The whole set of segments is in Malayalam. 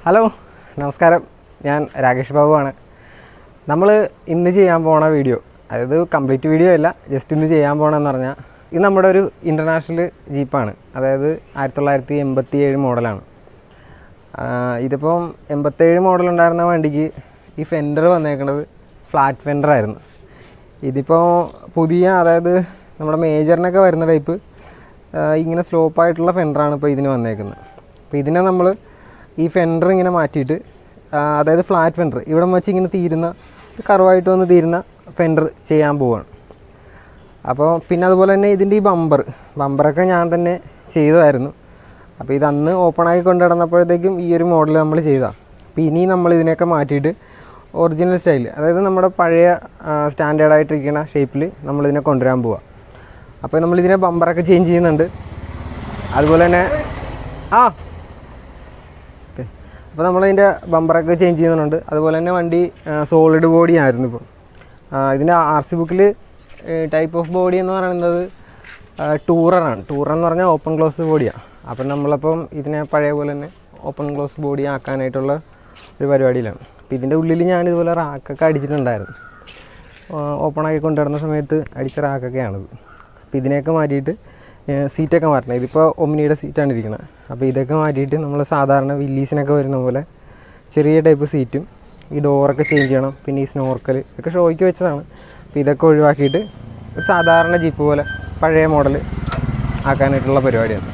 ഹലോ നമസ്കാരം, ഞാൻ രാകേഷ് ബാബുവാണ്. നമ്മൾ ഇന്ന് ചെയ്യാൻ പോണ വീഡിയോ, അതായത് കംപ്ലീറ്റ് വീഡിയോ അല്ല, ജസ്റ്റ് ഇന്ന് ചെയ്യാൻ പോകണമെന്ന് പറഞ്ഞാൽ ഇത് നമ്മുടെ ഒരു ഇൻ്റർനാഷണൽ ജീപ്പാണ്. അതായത് 1987 മോഡലാണ്. ഇതിപ്പം 87 മോഡലുണ്ടായിരുന്ന വണ്ടിക്ക് ഈ ഫെൻഡർ വന്നേക്കുന്നത് ഫ്ലാറ്റ് ഫെൻഡറായിരുന്നു. ഇതിപ്പോൾ പുതിയ, അതായത് നമ്മുടെ മേജറിനൊക്കെ വരുന്ന ടൈപ്പ് ഇങ്ങനെ സ്ലോപ്പായിട്ടുള്ള ഫെൻഡറാണ് ഇപ്പോൾ ഇതിന് വന്നേക്കുന്നത്. അപ്പോൾ ഇതിനെ നമ്മൾ ഈ ഫെൻഡർ ഇങ്ങനെ മാറ്റിയിട്ട്, അതായത് ഫ്ലാറ്റ് ഫെൻഡർ ഇവിടെ വെച്ച് ഇങ്ങനെ തീരുന്ന, കർവായിട്ട് വന്ന് തീരുന്ന ഫെൻഡർ ചെയ്യാൻ പോവുകയാണ്. അപ്പോൾ പിന്നെ അതുപോലെ തന്നെ ഇതിൻ്റെ ഈ ബമ്പറൊക്കെ ഞാൻ തന്നെ ചെയ്തതായിരുന്നു. അപ്പോൾ ഇത് അന്ന് ഓപ്പണാക്കി കൊണ്ടു നടന്നപ്പോഴത്തേക്കും ഈ ഒരു മോഡൽ നമ്മൾ ചെയ്തതാണ്. അപ്പോൾ ഇനി നമ്മൾ ഇതിനെയൊക്കെ മാറ്റിയിട്ട് ഒറിജിനൽ സ്റ്റൈൽ, അതായത് നമ്മുടെ പഴയ സ്റ്റാൻഡേർഡായിട്ടിരിക്കുന്ന ഷേപ്പിൽ നമ്മളിതിനെ കൊണ്ടുവരാൻ പോവുക. അപ്പോൾ നമ്മളിതിനെ ബമ്പറൊക്കെ ചേഞ്ച് ചെയ്യുന്നുണ്ട്. അതുപോലെ തന്നെ അപ്പോൾ നമ്മളതിൻ്റെ ബമ്പറൊക്കെ ചേഞ്ച് ചെയ്യുന്നുണ്ട്. അതുപോലെ തന്നെ വണ്ടി സോളിഡ് ബോഡി ആയിരുന്നു. ഇപ്പോൾ ഇതിൻ്റെ RC ബുക്കിൽ ടൈപ്പ് ഓഫ് ബോഡി എന്ന് പറയുന്നത് ടൂററാണ്. ടൂറർ എന്ന് പറഞ്ഞാൽ ഓപ്പൺ ക്ലോസ് ബോഡിയാണ്. അപ്പം നമ്മളപ്പം ഇതിനെ പഴയ പോലെ തന്നെ ഓപ്പൺ ക്ലോസ് ബോഡി ആക്കാനായിട്ടുള്ള ഒരു പരിപാടിയിലാണ്. അപ്പോൾ ഇതിൻ്റെ ഉള്ളിൽ ഞാനിതുപോലെ റാക്കൊക്കെ അടിച്ചിട്ടുണ്ടായിരുന്നു. ഓപ്പണാക്കി കൊണ്ടുവരുന്ന സമയത്ത് അടിച്ച റാക്കൊക്കെയാണിത്. അപ്പോൾ ഇതിനെയൊക്കെ മാറ്റിയിട്ട് സീറ്റൊക്കെ മാറ്റണം. ഇതിപ്പോൾ ഒമ്നിയുടെ സീറ്റാണ് ഇരിക്കുന്നത്. അപ്പോൾ ഇതൊക്കെ മാറ്റിയിട്ട് നമ്മൾ സാധാരണ വില്ലീസിനൊക്കെ വരുന്ന പോലെ ചെറിയ ടൈപ്പ് സീറ്റും ഈ ഡോറൊക്കെ ചേഞ്ച് ചെയ്യണം. പിന്നെ ഈ സ്നോർക്കൽ ഇതൊക്കെ ഷോയ്ക്ക് വെച്ചതാണ്. അപ്പോൾ ഇതൊക്കെ ഒഴിവാക്കിയിട്ട് ഒരു സാധാരണ ജീപ്പ് പോലെ പഴയ മോഡൽ ആക്കാനായിട്ടുള്ള പരിപാടിയാണ്.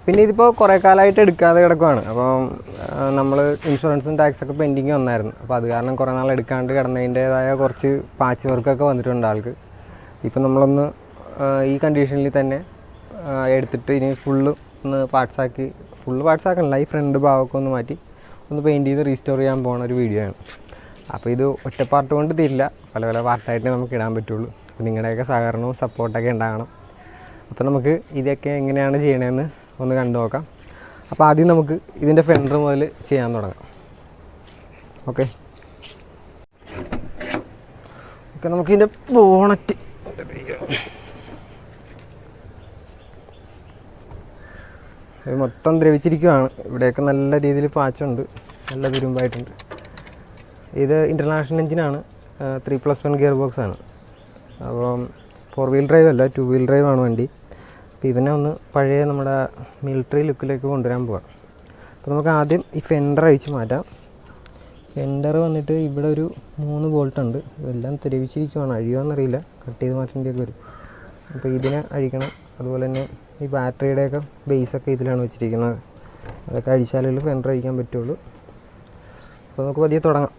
പിന്നെ ഇതിപ്പോൾ കുറേ കാലമായിട്ട് എടുക്കാതെ കിടക്കുവാണ്. അപ്പം നമ്മൾ ഇൻഷുറൻസും ടാക്സൊക്കെ പെൻഡിങ് വന്നായിരുന്നു. അപ്പോൾ അത് കാരണം കുറേ നാൾ എടുക്കാണ്ട് കിടന്നതിൻ്റേതായ കുറച്ച് പാച്ച് വർക്കൊക്കെ വന്നിട്ടുണ്ട് ആൾക്ക്. ഇപ്പം നമ്മളൊന്ന് ഈ കണ്ടീഷനിൽ തന്നെ എടുത്തിട്ട് ഇനി ഫുള്ള് ഒന്ന് പാർട്സാക്കണില്ല, ഈ ഫ്രണ്ട് ഭാഗമൊക്കെ ഒന്ന് മാറ്റി ഒന്ന് പെയിൻറ്റ് ചെയ്ത് റീസ്റ്റോർ ചെയ്യാൻ പോകുന്ന ഒരു വീഡിയോ ആണ്. അപ്പോൾ ഇത് ഒറ്റ പാർട്ട് കൊണ്ട് തീരില്ല, പല പല പാർട്ടായിട്ട് നമുക്ക് ഇടാൻ പറ്റുള്ളൂ. അപ്പോൾ നിങ്ങളുടെയൊക്കെ സഹകരണവും സപ്പോർട്ടൊക്കെ ഉണ്ടാകണം. അപ്പോൾ നമുക്ക് ഇതൊക്കെ എങ്ങനെയാണ് ചെയ്യണതെന്ന് ഒന്ന് കണ്ടു നോക്കാം. അപ്പോൾ ആദ്യം നമുക്ക് ഇതിൻ്റെ ഫെൻഡർ മുതൽ ചെയ്യാൻ തുടങ്ങാം. ഓക്കെ, നമുക്കിതിൻ്റെ ബോണറ്റ് ഇത് മൊത്തം ദ്രവിച്ചിരിക്കുകയാണ്. ഇവിടെയൊക്കെ നല്ല രീതിയിൽ പാച്ചുണ്ട്, നല്ല തുരുമ്പായിട്ടുണ്ട്. ഇത് ഇൻ്റർനാഷണൽ എഞ്ചിനാണ്, 3+1 ഗിയർ ബോക്സ് ആണ്. അപ്പം 4 വീൽ ഡ്രൈവ് അല്ല, 2 വീൽ ഡ്രൈവ് ആണ് വണ്ടി. അപ്പോൾ ഇവനെ ഒന്ന് പഴയ നമ്മുടെ മിലിറ്ററി ലുക്കിലേക്ക് കൊണ്ടുവരാൻ പോകാം. അപ്പോൾ നമുക്ക് ആദ്യം ഈ ഫെൻഡർ അഴിച്ച് മാറ്റാം. ഫെൻഡർ വന്നിട്ട് ഇവിടെ ഒരു 3 ബോൾട്ടുണ്ട്. ഇതെല്ലാം തെരവിച്ചിരിക്കുവാണ്, അഴിയുവാന്നറിയില്ല, കട്ട് ചെയ്ത് മാറ്റേണ്ടിയൊക്കെ വരും. അപ്പോൾ ഇതിനെ അഴിക്കണം. അതുപോലെ തന്നെ ഈ ബാറ്ററിയുടെയൊക്കെ ബേസൊക്കെ ഇതിലാണ് വെച്ചിരിക്കുന്നത്. അതൊക്കെ അഴിച്ചാലേ ഫെൻഡർ അഴിക്കാൻ പറ്റുള്ളൂ. അപ്പോൾ നമുക്ക് പതിയെ തുടങ്ങാം.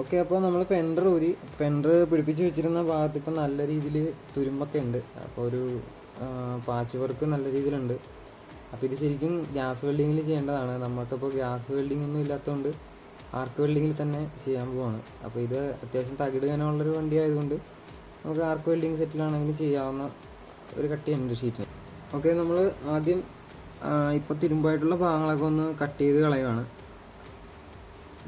ഓക്കെ, അപ്പോൾ നമ്മൾ ഫെൻഡർ പിടിപ്പിച്ച് വെച്ചിരുന്ന ഭാഗത്ത് ഇപ്പം നല്ല രീതിയിൽ തുരുമ്പൊക്കെ ഉണ്ട്. അപ്പോൾ ഒരു പാച്ച് വർക്ക് നല്ല രീതിയിലുണ്ട്. അപ്പോൾ ഇത് ശരിക്കും ഗ്യാസ് വെൽഡിങ്ങിൽ ചെയ്യേണ്ടതാണ്. നമുക്കിപ്പോൾ ഗ്യാസ് വെൽഡിംഗ് ഒന്നും ഇല്ലാത്തതുകൊണ്ട് ആർക്ക് വെൽഡിങ്ങിൽ തന്നെ ചെയ്യാൻ പോവാണ്. അപ്പോൾ ഇത് അത്യാവശ്യം തകിട് കനമുള്ളൊരു വണ്ടി ആയതുകൊണ്ട് നമുക്ക് ആർക്ക് വെൽഡിങ് സെറ്റിലാണെങ്കിലും ചെയ്യാവുന്ന ഒരു കട്ടിയുണ്ട് ഷീറ്റിന്. ഓക്കെ, നമ്മൾ ആദ്യം ഇപ്പോൾ തുരുമ്പായിട്ടുള്ള ഭാഗങ്ങളൊക്കെ ഒന്ന് കട്ട് ചെയ്ത് കളയുവാണ്.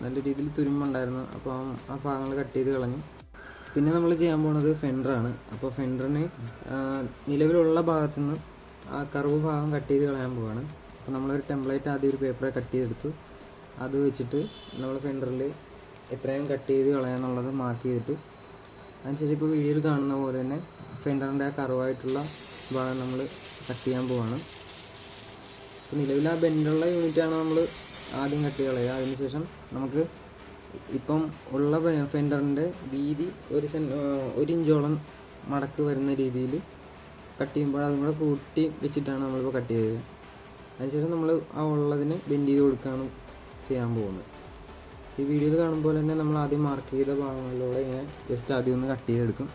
നല്ല രീതിയിൽ തുരുമ്പുണ്ടായിരുന്നു, അപ്പോൾ ആ ഭാഗങ്ങൾ കട്ട് ചെയ്ത് കളഞ്ഞു. പിന്നെ നമ്മൾ ചെയ്യാൻ പോകുന്നത് ഫെൻഡറാണ്. അപ്പോൾ ഫെൻഡറിന് നിലവിലുള്ള ഭാഗത്തു നിന്ന് ആ കർവ് ഭാഗം കട്ട് ചെയ്ത് കളയാൻ പോവാണ്. അപ്പോൾ നമ്മളൊരു ടെംപ്ലേറ്റ് ആദ്യം ഒരു പേപ്പർ കട്ട് ചെയ്തെടുത്തു. അത് വെച്ചിട്ട് നമ്മൾ ഫെൻഡറിൽ എത്രയും കട്ട് ചെയ്ത് കളയാന്നുള്ളത് മാർക്ക് ചെയ്തിട്ട് അതിനുശേഷം ഇപ്പോൾ വീഡിയോയിൽ കാണുന്ന പോലെ തന്നെ ഫെൻഡറിൻ്റെ ആ കർവായിട്ടുള്ള ഭാഗം നമ്മൾ കട്ട് ചെയ്യാൻ പോവാണ്. അപ്പോൾ നിലവിൽ ആ ബെൻഡുള്ള യൂണിറ്റാണ് നമ്മൾ ആദ്യം കട്ട് കളയുക. അതിനുശേഷം നമുക്ക് ഇപ്പം ഉള്ള ഫെൻഡറിൻ്റെ വീതി 1 ഇഞ്ചോളം മടക്ക് വരുന്ന രീതിയിൽ കട്ട് ചെയ്യുമ്പോൾ അതും കൂടെ കൂട്ടി വെച്ചിട്ടാണ് നമ്മളിപ്പോൾ കട്ട് ചെയ്തത്. അതിനുശേഷം നമ്മൾ ആ ഉള്ളതിന് ബെൻഡ് ചെയ്ത് കൊടുക്കുകയാണ് ചെയ്യാൻ പോകുന്നത്. ഈ വീഡിയോയിൽ കാണുമ്പോൾ തന്നെ നമ്മൾ ആദ്യം മാർക്ക് ചെയ്ത ഭാഗങ്ങളിലൂടെ ഇങ്ങനെ ജസ്റ്റ് ആദ്യം ഒന്ന് കട്ട് ചെയ്തെടുക്കും.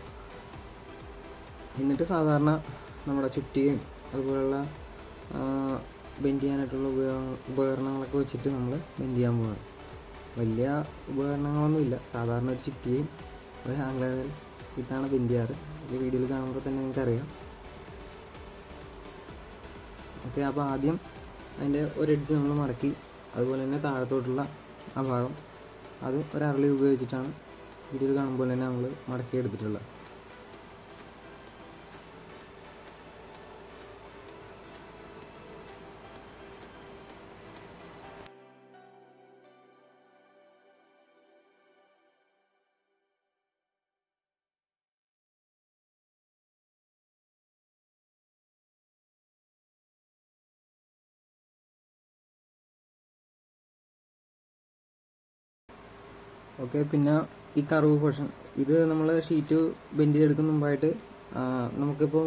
എന്നിട്ട് സാധാരണ നമ്മുടെ ചുറ്റിയും അതുപോലുള്ള ബെൻഡ് ചെയ്യാനായിട്ടുള്ള ഉപകരണങ്ങളൊക്കെ വെച്ചിട്ട് നമ്മൾ ബെൻഡ് ചെയ്യാൻ പോവാണ്. വലിയ ഉപകരണങ്ങളൊന്നുമില്ല, സാധാരണ ഒരു ചുറ്റിയും ഒരു ഹാങ് ലെവൽ ഇട്ടാണ് ബെൻഡ് ചെയ്യാറ്. ഈ വീഡിയോയിൽ കാണുമ്പോൾ തന്നെ നിങ്ങൾക്കറിയാം. ഓക്കെ, അപ്പോൾ ആദ്യം അതിൻ്റെ ഒരു എഡ്ജ് നമ്മൾ മടക്കി, അതുപോലെ തന്നെ താഴത്തോട്ടുള്ള ആ ഭാഗം അത് ഒരു അരളി ഉപയോഗിച്ചിട്ടാണ് വീഡിയോയിൽ കാണുമ്പോൾ തന്നെ നമ്മൾ മടക്കി എടുത്തിട്ടുള്ളത്. ഓക്കെ, പിന്നെ ഈ കർവ് പോർഷൻ ഇത് നമ്മൾ ഷീറ്റ് ബെൻഡ് ചെയ്തെടുക്കുന്ന മുമ്പായിട്ട് നമുക്കിപ്പോൾ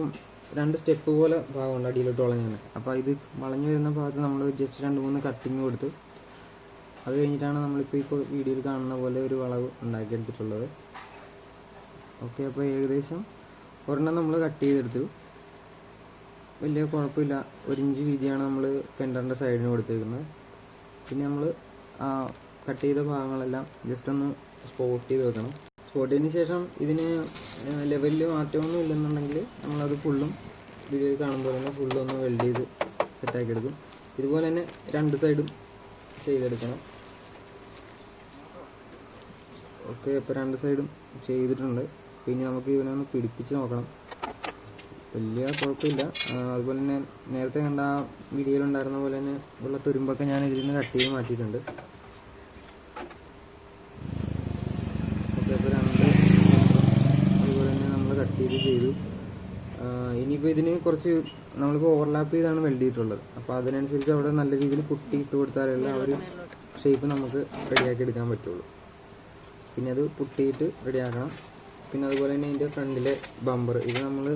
2 സ്റ്റെപ്പ് പോലെ ഭാഗമുണ്ട് അടിയിലോട്ട് വളഞ്ഞാണ്. അപ്പോൾ ഇത് വളഞ്ഞു വരുന്ന ഭാഗത്ത് നമ്മൾ ജസ്റ്റ് 2-3 കട്ടിങ് കൊടുത്ത് അത് കഴിഞ്ഞിട്ടാണ് നമ്മളിപ്പോൾ വീഡിയോയിൽ കാണുന്ന പോലെ ഒരു വളവ് ഉണ്ടാക്കിയെടുത്തിട്ടുള്ളത്. ഓക്കെ, അപ്പോൾ ഏകദേശം ഒരെണ്ണം നമ്മൾ കട്ട് ചെയ്തെടുത്തു. വലിയ കുഴപ്പമില്ല, 1 ഇഞ്ച് വീതിയാണ് നമ്മൾ ഫെൻഡറിൻ്റെ സൈഡിന് കൊടുത്തേക്കുന്നത്. പിന്നെ നമ്മൾ കട്ട് ചെയ്ത ഭാഗങ്ങളെല്ലാം ജസ്റ്റ് ഒന്ന് സ്പോട്ട് ചെയ്ത് വെക്കണം. സ്പോട്ട് ചെയ്തതിന് ശേഷം ഇതിന് ലെവലിൽ മാറ്റമൊന്നും ഇല്ലെന്നുണ്ടെങ്കിൽ നമ്മളത് ഫുള്ളും വീഡിയോയിൽ കാണുമ്പോൾ തന്നെ ഫുള്ളൊന്ന് വെൽഡ് ചെയ്ത് സെറ്റാക്കി എടുക്കും. ഇതുപോലെ തന്നെ 2 സൈഡും ചെയ്തെടുക്കണം. ഓക്കെ, ഇപ്പോൾ 2 സൈഡും ചെയ്തിട്ടുണ്ട്. പിന്നെ നമുക്ക് ഇതിനൊന്ന് പിടിപ്പിച്ച് നോക്കണം. വലിയ കുഴപ്പമില്ല. അതുപോലെ തന്നെ നേരത്തെ കണ്ട ആ വീഡിയോയിലുണ്ടായിരുന്ന പോലെ തന്നെ ഉള്ള തുരുമ്പൊക്കെ ഞാൻ ഇതിൽ നിന്ന് കട്ട് ചെയ്ത് മാറ്റിയിട്ടുണ്ട്. അതുപോലെ തന്നെ നമ്മൾ കട്ട് ചെയ്തു. ഇനിയിപ്പോൾ ഇതിന് കുറച്ച് നമ്മളിപ്പോൾ ഓവർലാപ്പ് ചെയ്താണ് വെൽഡ് ചെയ്തിട്ടുള്ളത്. അപ്പോൾ അതിനനുസരിച്ച് അവിടെ നല്ല രീതിയിൽ പുട്ടി ഇട്ട് കൊടുത്താലുള്ള ആ ഒരു ഷേപ്പ് നമുക്ക് റെഡിയാക്കി എടുക്കാൻ പറ്റുള്ളൂ. പിന്നെ അത് പുട്ടിയിട്ട് റെഡിയാക്കണം. പിന്നെ അതുപോലെ തന്നെ ഇതിൻ്റെ ഫ്രണ്ടിലെ ബമ്പർ, ഇത് നമ്മൾ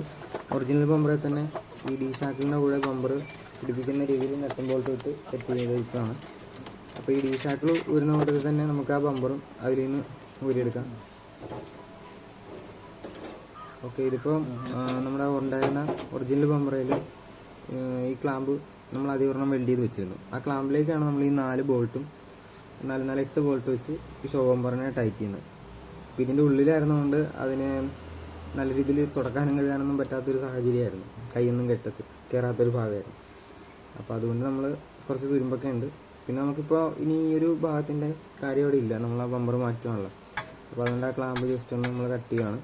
ഒറിജിനൽ ബമ്പറിൽ തന്നെ ഈ ഡി ഷാക്കിൻ്റെ കൂടെ ബമ്പർ പിടിപ്പിക്കുന്ന രീതിയിൽ നെട്ടും ബോൾട്ടും ഇട്ട് സെറ്റ് ചെയ്തിരിക്കുകയാണ്. അപ്പോൾ ഈ ഡി ഷാക്കിൾ ഊരുന്ന കൂട്ടത്തിൽ തന്നെ നമുക്ക് ആ ബമ്പറും അതിൽ നിന്ന് ഊരിയെടുക്കാം. ഓക്കെ, ഇതിപ്പോൾ നമ്മുടെ ഉണ്ടായിരുന്ന ഒറിജിനൽ ബമ്പറയിൽ ഈ ക്ലാമ്പ് നമ്മൾ ആദ്യം വെൽഡ് ചെയ്ത് വെച്ചിരുന്നു. ആ ക്ലാമ്പിലേക്കാണ് നമ്മൾ ഈ 4 ബോൾട്ടും 8 ബോൾട്ട് വെച്ച് ഈ ഷോ ബമ്പറിനെ ടൈറ്റ് ചെയ്യുന്നത്. അപ്പോൾ ഇതിൻ്റെ ഉള്ളിലായിരുന്നുകൊണ്ട് അതിന് നല്ല രീതിയിൽ തുടക്കാനും കഴുകാനൊന്നും പറ്റാത്തൊരു സാഹചര്യമായിരുന്നു. കൈയൊന്നും കയറാത്തൊരു ഭാഗമായിരുന്നു. അപ്പോൾ അതുകൊണ്ട് നമ്മൾ കുറച്ച് തുരുമ്പൊക്കെ ഉണ്ട്. പിന്നെ നമുക്കിപ്പോൾ ഇനി ഈ ഒരു ഭാഗത്തിൻ്റെ കാര്യം അവിടെ ഇല്ല, നമ്മൾ ആ ബമ്പർ മാറ്റുവാണല്ലോ. അപ്പോൾ അതുകൊണ്ട് ആ ക്ലാമ്പ് ജസ്റ്റ് ഒന്ന് നമ്മൾ കട്ട് ചെയ്യുകയാണ്.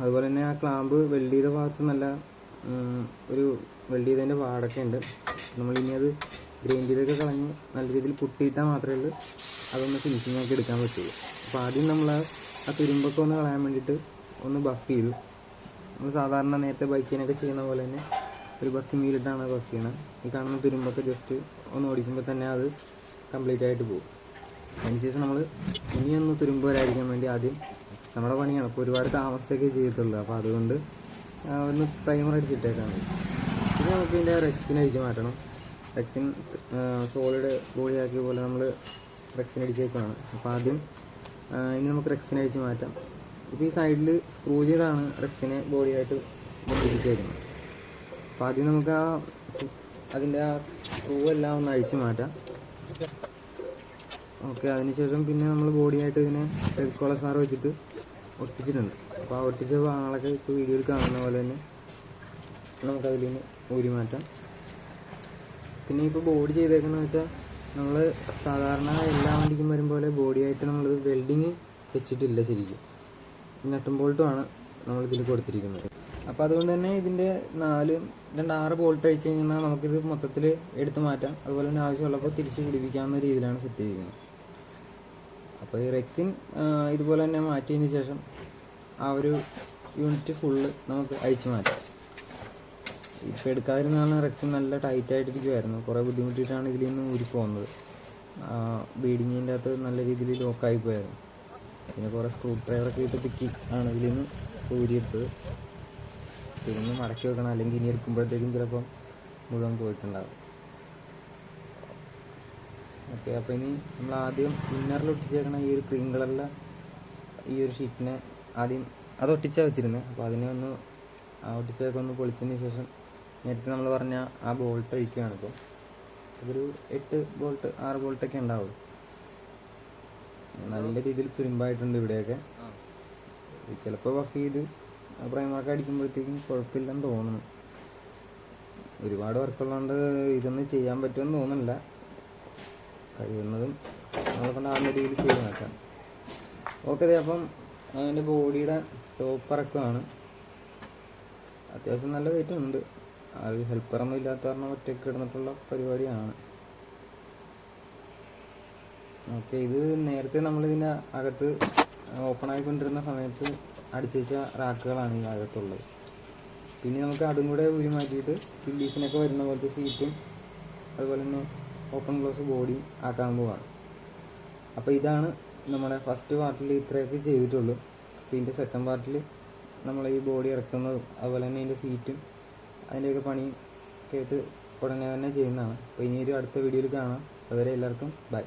അതുപോലെ തന്നെ ആ ക്ലാമ്പ് വെൽഡ് ചെയ്ത ഭാഗത്ത് നല്ല ഒരു വെൽഡ് ചെയ്തതിൻ്റെ പാടൊക്കെ ഉണ്ട്. നമ്മളിനി അത് ഗ്രൈൻഡ് ചെയ്തൊക്കെ കളഞ്ഞ് നല്ല രീതിയിൽ പുട്ടിയിട്ടാൽ മാത്രമേ ഉള്ളൂ അതൊന്ന് ഫിനിഷിംഗ് ആക്കി എടുക്കാൻ പറ്റുള്ളൂ. അപ്പോൾ ആദ്യം നമ്മൾ ആ തുരുമ്പൊക്കെ ഒന്ന് കളയാൻ വേണ്ടിയിട്ട് ഒന്ന് ബഫ് ചെയ്തു. നമ്മൾ സാധാരണ നേരത്തെ ബൈക്കിനൊക്കെ ചെയ്യുന്ന പോലെ തന്നെ ഒരു ബഫിങ് വീലിട്ടാണ് ബഫ് ചെയ്യണം. ഈ കാണുന്ന തുരുമ്പൊക്കെ ജസ്റ്റ് ഒന്ന് ഓടിക്കുമ്പോൾ തന്നെ അത് കംപ്ലീറ്റ് ആയിട്ട് പോകും. അതിനുശേഷം നമ്മൾ ഇനിയൊന്ന് തുരുമ്പ് വരാതിരിക്കാൻ വേണ്ടി ആദ്യം നമ്മുടെ പണിയാണ്, അപ്പോൾ ഒരുപാട് താമസമൊക്കെ ചെയ്തിട്ടുള്ളൂ. അപ്പോൾ അതുകൊണ്ട് ഒന്ന് പ്രൈമർ അടിച്ചിട്ടേക്കാണ്. പിന്നെ നമുക്ക് ഇതിൻ്റെ റെക്സിൻ അടിച്ച് മാറ്റണം. റെക്സിൻ സോളിഡ് ബോഡിയാക്കിയ പോലെ നമ്മൾ റെക്സിൻ അടിച്ചേക്കാണ്. അപ്പോൾ ആദ്യം ഇനി നമുക്ക് റെക്സിൻ അടിച്ച് മാറ്റാം. ഇപ്പോൾ ഈ സൈഡിൽ സ്ക്രൂ ചെയ്താണ് റെക്സിനെ ബോഡിയായിട്ട് ബന്ധിപ്പിച്ചേക്കുന്നത്. അപ്പോൾ ആദ്യം നമുക്ക് അതിൻ്റെ ആ സ്ക്രൂ എല്ലാം ഒന്ന് അഴിച്ച് മാറ്റാം. ഓക്കെ, അതിനുശേഷം പിന്നെ നമ്മൾ ബോഡിയായിട്ട് ഇതിനെ ഫെവിക്കോൾ സാർ വെച്ചിട്ട് ഒട്ടിച്ചിട്ടുണ്ട്. അപ്പോൾ ആ ഒട്ടിച്ച ഭാഗങ്ങളൊക്കെ ഇപ്പോൾ വീഡിയോയിൽ കാണുന്ന പോലെ തന്നെ നമുക്കതിൽ നിന്ന് ഊരി മാറ്റാം. പിന്നെ ഇപ്പോൾ ബോഡി ചെയ്തേക്കുന്നത് വെച്ചാൽ നമ്മൾ സാധാരണ എല്ലാ വണ്ടിക്കും വരും പോലെ ബോഡിയായിട്ട് നമ്മളത് വെൽഡിങ് വെച്ചിട്ടില്ല. ശരിക്കും നട്ടും ബോൾട്ടുമാണ് നമ്മളിതിൽ കൊടുത്തിരിക്കുന്നത്. അപ്പോൾ അതുകൊണ്ട് തന്നെ ഇതിൻ്റെ 6 ബോൾട്ട് അഴിച്ച് കഴിഞ്ഞാൽ നമുക്കിത് മൊത്തത്തിൽ എടുത്ത് മാറ്റാം. അതുപോലെ തന്നെ ആവശ്യമുള്ളപ്പോൾ തിരിച്ച് പിടിപ്പിക്കാവുന്ന രീതിയിലാണ് സെറ്റ് ചെയ്തിരിക്കുന്നത്. അപ്പോൾ ഈ റെക്സിൻ ഇതുപോലെ തന്നെ മാറ്റിയതിന് ശേഷം ആ ഒരു യൂണിറ്റ് ഫുള്ള് നമുക്ക് അഴിച്ച് മാറ്റാം. ഇപ്പോൾ എടുക്കാതിരുന്നാണ് റെക്സിൻ നല്ല ടൈറ്റായിട്ടിരിക്കുമായിരുന്നു. കുറേ ബുദ്ധിമുട്ടിയിട്ടാണ് ഇതിൽ നിന്ന് ഊരിപ്പോകുന്നത്. ബീഡിങ്ങിൻ്റെ അകത്ത് നല്ല രീതിയിൽ ലോക്കായി പോയായിരുന്നു. പിന്നെ കുറേ സ്ക്രൂ ഡ്രൈവറൊക്കെ ഇട്ട് തിക്കി ആണ് ഇതിൽ നിന്ന് ഊരിയെടുത്തത്. പിന്നെ മടക്കി വെക്കണം, അല്ലെങ്കിൽ ഇനി എടുക്കുമ്പോഴത്തേക്കും ചിലപ്പം മുഴുവൻ പോയിട്ടുണ്ടാകും. ഓക്കെ, അപ്പോൾ ഇനി നമ്മൾ ആദ്യം ഇന്നറിൽ ഒട്ടിച്ചേക്കണ ഈ ഒരു ക്രീം കളറിലെ ഈ ഒരു ഷീറ്റിനെ ആദ്യം അത് ഒട്ടിച്ചാൽ വെച്ചിരുന്നത്. അപ്പോൾ അതിനെ ഒന്ന് ഒട്ടിച്ചൊക്കെ ഒന്ന് പൊളിച്ചതിന് ശേഷം നേരത്തെ നമ്മൾ പറഞ്ഞ ആ ബോൾട്ട് അഴിക്കുകയാണ്. ഇപ്പോൾ അതൊരു 8 ബോൾട്ട് 6 ബോൾട്ടൊക്കെ ഉണ്ടാവും. നല്ല രീതിയിൽ തുരുമ്പായിട്ടുണ്ട് ഇവിടെയൊക്കെ. ചിലപ്പോൾ ബഫ് ചെയ്ത് പ്രൈമറൊക്കെ അടിക്കുമ്പോഴത്തേക്കും കുഴപ്പമില്ലെന്ന് തോന്നുന്നു. ഒരുപാട് വർക്കുള്ളതുകൊണ്ട് ഇതൊന്നും ചെയ്യാൻ പറ്റുമെന്ന് തോന്നുന്നില്ല. കഴിയുന്നതും നമ്മളെ കൊണ്ടാവുന്ന രീതിയിൽ ചെയ്ത് നോക്കാം. ഓക്കെ, അപ്പം അതിൻ്റെ ബോഡിയുടെ ടോപ്പ് ഇറക്കമാണ്. അത്യാവശ്യം നല്ല വെയിറ്റ് ഉണ്ട്. അത് ഹെൽപ്പറൊന്നും ഇല്ലാത്ത കാരണം ഒറ്റയ്ക്ക് കിടന്നിട്ടുള്ള പരിപാടിയാണ്. ഓക്കെ, ഇത് നേരത്തെ നമ്മളിതിൻ്റെ അകത്ത് ഓപ്പൺ ആയിക്കൊണ്ടിരുന്ന സമയത്ത് അടിച്ചു വെച്ച റാക്കുകളാണ് ഈ അകത്തുള്ളത്. പിന്നെ നമുക്ക് അതും കൂടെ ഊരി മാറ്റിയിട്ട് വില്ലീസിനൊക്കെ വരുന്ന പോലത്തെ സീറ്റും അതുപോലെ തന്നെ ഓപ്പൺ ഗ്ലോസ് ബോഡി ആക്കാൻ പോവാണ്. അപ്പോൾ ഇതാണ് നമ്മുടെ ഫസ്റ്റ് പാർട്ടിൽ ഇത്രയൊക്കെ ചെയ്തിട്ടുള്ളൂ. അപ്പോൾ ഇതിൻ്റെ സെക്കൻഡ് പാർട്ടിൽ നമ്മൾ ഈ ബോഡി ഇറക്കുന്നതും അതുപോലെ തന്നെ ഇതിൻ്റെ സീറ്റും അതിൻ്റെയൊക്കെ പണിയും കേട്ട് ഉടനെ തന്നെ ചെയ്യുന്നതാണ്. അപ്പോൾ ഇനിയൊരു അടുത്ത വീഡിയോയിൽ കാണാം. അതുവരെ എല്ലാവർക്കും ബൈ.